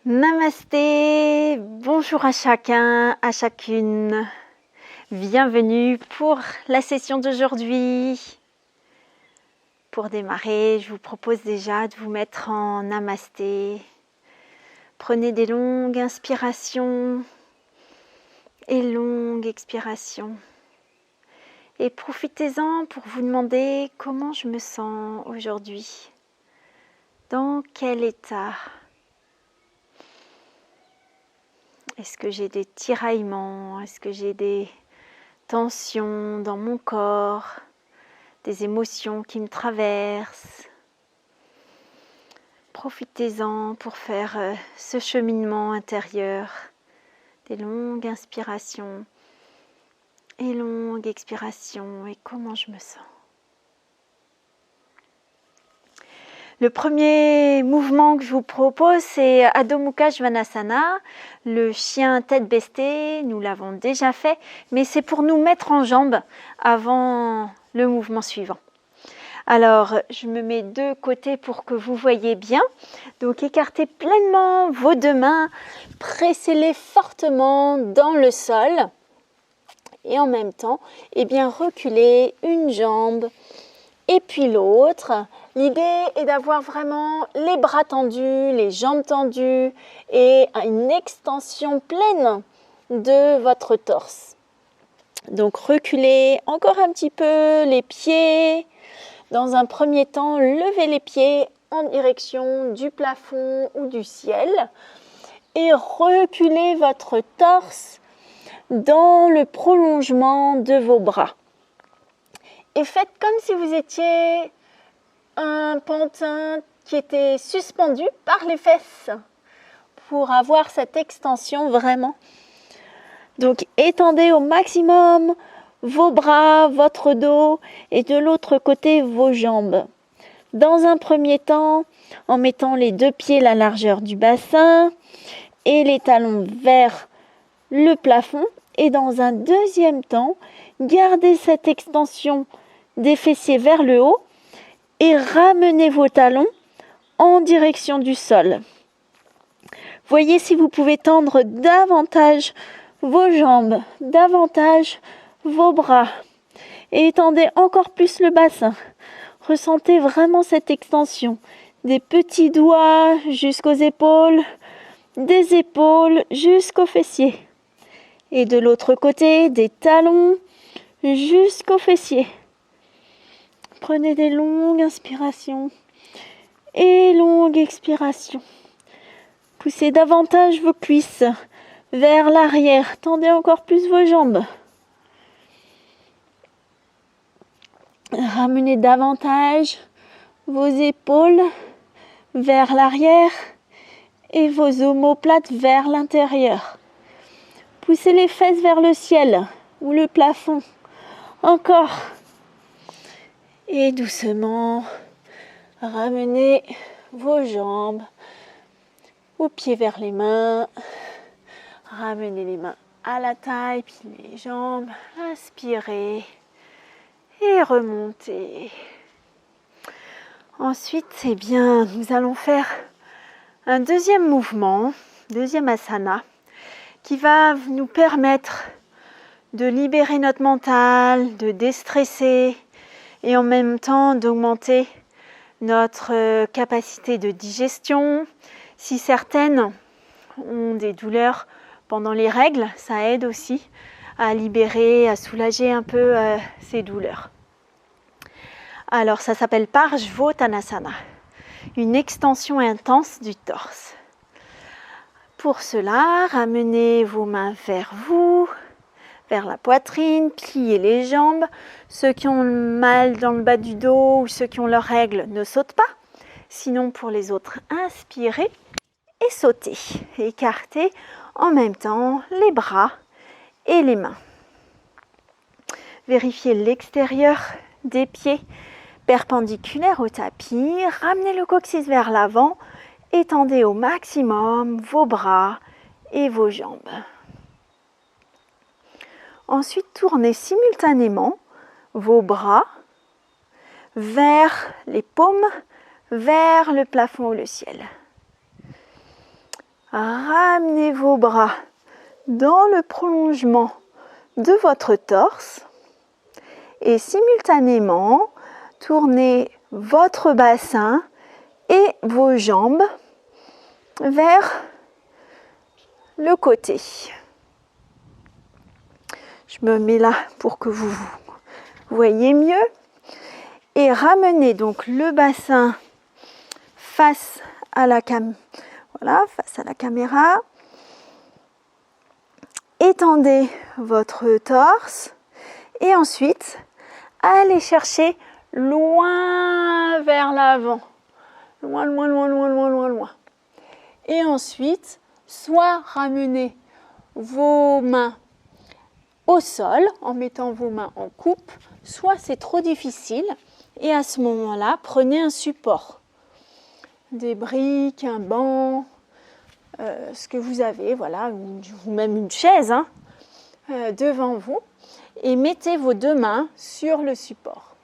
Namasté, bonjour à chacun, à chacune. Bienvenue pour la session d'aujourd'hui. Pour démarrer, je vous propose déjà de vous mettre en namasté. Prenez des longues inspirations et longues expirations. Et profitez-en pour vous demander comment je me sens aujourd'hui. Dans quel état ? Est-ce que j'ai des tiraillements? Est-ce que j'ai des tensions dans mon corps? Des émotions qui me traversent? Profitez-en pour faire ce cheminement intérieur. Des longues inspirations et longues expirations. Et comment je me sens? Le premier mouvement que je vous propose, c'est Adho Mukha Svanasana, le chien tête baissée. Nous l'avons déjà fait, mais c'est pour nous mettre en jambes avant le mouvement suivant. Alors, je me mets de côté pour que vous voyez bien. Donc, écartez pleinement vos deux mains, pressez-les fortement dans le sol. Et en même temps, reculez une jambe et puis l'autre. L'idée est d'avoir vraiment les bras tendus, les jambes tendues et une extension pleine de votre torse. Donc reculez encore un petit peu les pieds. Dans un premier temps, levez les pieds en direction du plafond ou du ciel et reculez votre torse dans le prolongement de vos bras. Et faites comme si vous étiez un pantin qui était suspendu par les fesses pour avoir cette extension vraiment. Donc étendez au maximum vos bras, votre dos et de l'autre côté vos jambes. Dans un premier temps, en mettant les deux pieds à la largeur du bassin et les talons vers le plafond. Et dans un deuxième temps, gardez cette extension des fessiers vers le haut et ramenez vos talons en direction du sol. Voyez si vous pouvez tendre davantage vos jambes, davantage vos bras. Et étendez encore plus le bassin. Ressentez vraiment cette extension. Des petits doigts jusqu'aux épaules, des épaules jusqu'aux fessiers. Et de l'autre côté, des talons jusqu'aux fessiers. Prenez des longues inspirations et longues expirations. Poussez davantage vos cuisses vers l'arrière. Tendez encore plus vos jambes. Ramenez davantage vos épaules vers l'arrière et vos omoplates vers l'intérieur. Poussez les fesses vers le ciel ou le plafond. Encore. Et doucement, ramenez vos jambes aux pieds vers les mains. Ramenez les mains à la taille, puis les jambes. Inspirez et remontez. Ensuite, nous allons faire un deuxième mouvement, deuxième asana, qui va nous permettre de libérer notre mental, de déstresser et en même temps d'augmenter notre capacité de digestion. Si certaines ont des douleurs pendant les règles, ça aide aussi à libérer, à soulager un peu ces douleurs. Alors ça s'appelle Parshvottanasana, une extension intense du torse. Pour cela, ramenez vos mains vers vous, vers la poitrine, pliez les jambes. Ceux qui ont mal dans le bas du dos ou ceux qui ont leurs règles ne sautent pas. Sinon, pour les autres, inspirez et sautez. Écartez en même temps les bras et les mains. Vérifiez l'extérieur des pieds perpendiculaire au tapis. Ramenez le coccyx vers l'avant. Étendez au maximum vos bras et vos jambes. Ensuite, tournez simultanément vos bras vers les paumes, vers le plafond ou le ciel. Ramenez vos bras dans le prolongement de votre torse et simultanément, tournez votre bassin et vos jambes vers le côté. Je me mets là pour que vous voyez mieux. Et ramenez donc le bassin face à la face à la caméra. Étendez votre torse et ensuite allez chercher loin vers l'avant. Loin, loin, loin, loin, loin, loin, loin. Et ensuite, soit ramenez vos mains au sol en mettant vos mains en coupe, soit c'est trop difficile et à ce moment-là, prenez un support. Des briques, un banc, ce que vous avez, voilà, ou même une chaise devant vous et mettez vos deux mains sur le support.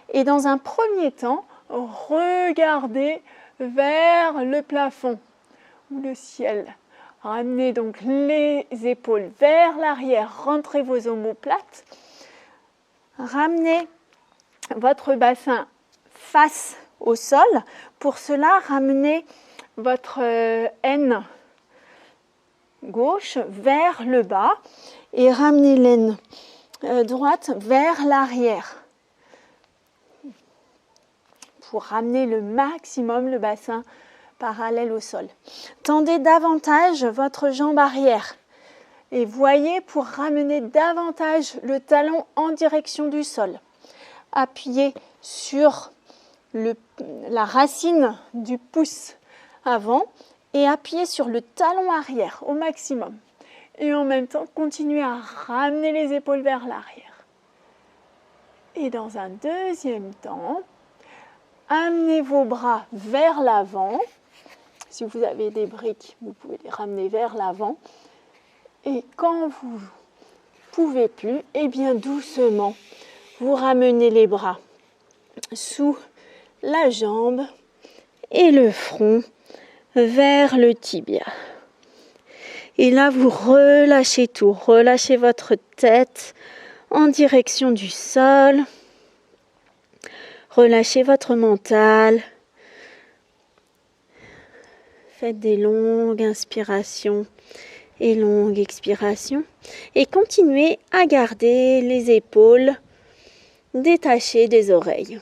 Et dans un premier temps, regardez vers le plafond ou le ciel. Ramenez donc les épaules vers l'arrière, rentrez vos omoplates. Ramenez votre bassin face au sol. Pour cela, ramenez votre aine gauche vers le bas et ramenez l'aine droite vers l'arrière pour ramener le maximum le bassin parallèle au sol. Tendez davantage votre jambe arrière et voyez pour ramener davantage le talon en direction du sol. Appuyez sur la racine du pouce avant et appuyez sur le talon arrière au maximum. Et en même temps, continuez à ramener les épaules vers l'arrière. Et dans un deuxième temps, amenez vos bras vers l'avant. Si vous avez des briques, vous pouvez les ramener vers l'avant. Et quand vous ne pouvez plus, eh bien doucement, vous ramenez les bras sous la jambe et le front vers le tibia. Et là, vous relâchez tout. Relâchez votre tête en direction du sol. Relâchez votre mental. Faites des longues inspirations et longues expirations. Et continuez à garder les épaules détachées des oreilles.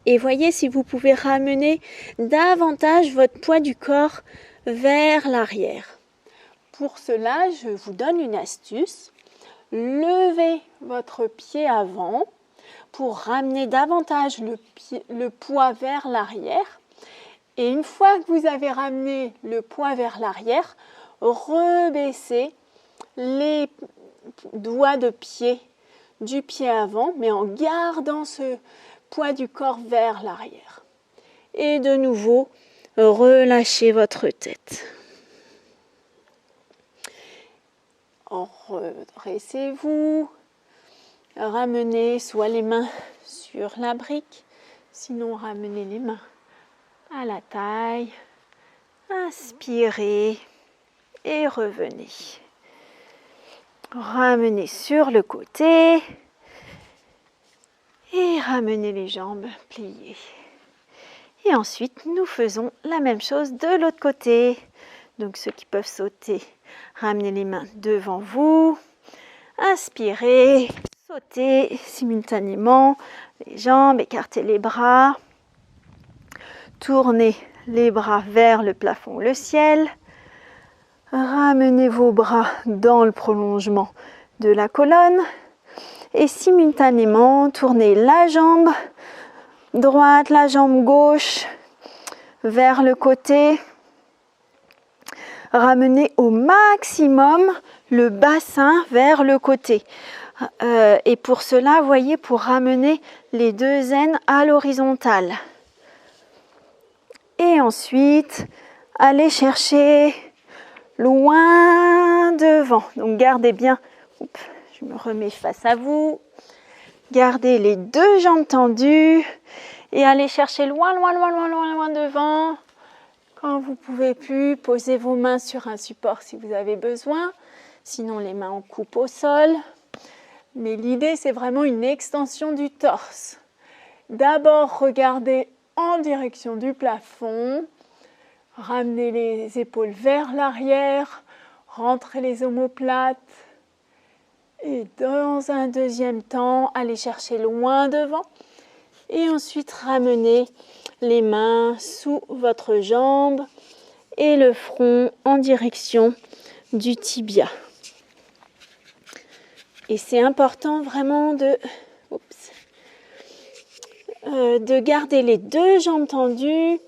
Et voyez si vous pouvez ramener davantage votre poids du corps vers l'arrière. Pour cela, je vous donne une astuce. Levez votre pied avant pour ramener davantage le poids vers l'arrière. Et une fois que vous avez ramené le poids vers l'arrière, rebaissez les doigts de pied du pied avant, mais en gardant ce poids du corps vers l'arrière. Et de nouveau, relâchez votre tête. Redressez-vous. Ramenez soit les mains sur la brique, sinon ramenez les mains à la taille. Inspirez et revenez. Ramenez sur le côté et ramenez les jambes pliées. Et ensuite, nous faisons la même chose de l'autre côté. Donc ceux qui peuvent sauter, ramenez les mains devant vous. Inspirez, sautez simultanément les jambes, écartez les bras. Tournez les bras vers le plafond, le ciel. Ramenez vos bras dans le prolongement de la colonne. Et simultanément, tournez la jambe droite, la jambe gauche vers le côté. Ramenez au maximum le bassin vers le côté. Et pour cela, voyez, pour ramener les deux aines à l'horizontale. Et ensuite, allez chercher loin devant. Donc gardez bien, je me remets face à vous. Gardez les deux jambes tendues et allez chercher loin, loin, loin, loin, loin, loin devant. Quand vous ne pouvez plus, posez vos mains sur un support si vous avez besoin. Sinon, les mains en coupe au sol. Mais l'idée, c'est vraiment une extension du torse. D'abord, regardez en direction du plafond. Ramenez les épaules vers l'arrière. Rentrez les omoplates. Et dans un deuxième temps, allez chercher loin devant. Et ensuite, ramenez les mains sous votre jambe et le front en direction du tibia. Et c'est important vraiment de garder les deux jambes tendues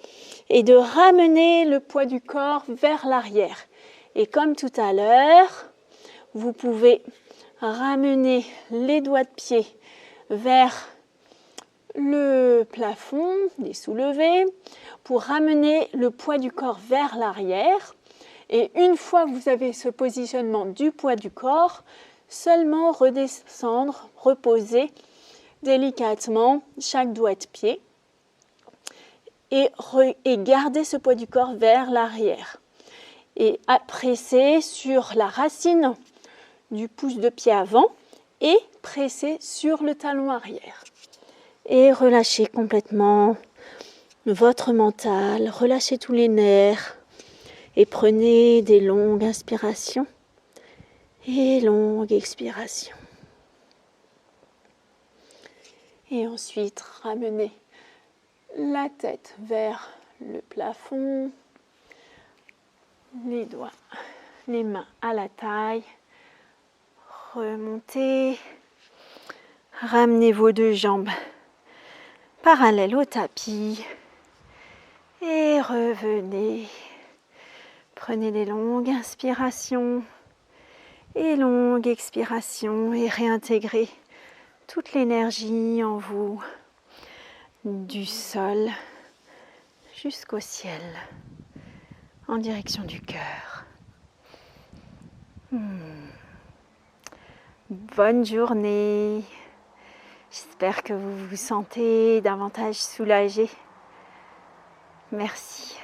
et de ramener le poids du corps vers l'arrière. Et comme tout à l'heure, vous pouvez ramener les doigts de pied vers le plafond, les soulever, pour ramener le poids du corps vers l'arrière. Et une fois que vous avez ce positionnement du poids du corps, seulement redescendre, reposer délicatement chaque doigt de pied et garder ce poids du corps vers l'arrière. Et presser sur la racine du pouce de pied avant et presser sur le talon arrière. Et relâchez complètement votre mental, relâchez tous les nerfs et prenez des longues inspirations et longues expirations. Et ensuite, ramenez la tête vers le plafond, les doigts, les mains à la taille, remontez, ramenez vos deux jambes parallèles au tapis et revenez. Prenez des longues inspirations et longues expirations et réintégrez toute l'énergie en vous, du sol jusqu'au ciel, en direction du cœur. Bonne journée. J'espère que vous vous sentez davantage soulagé. Merci.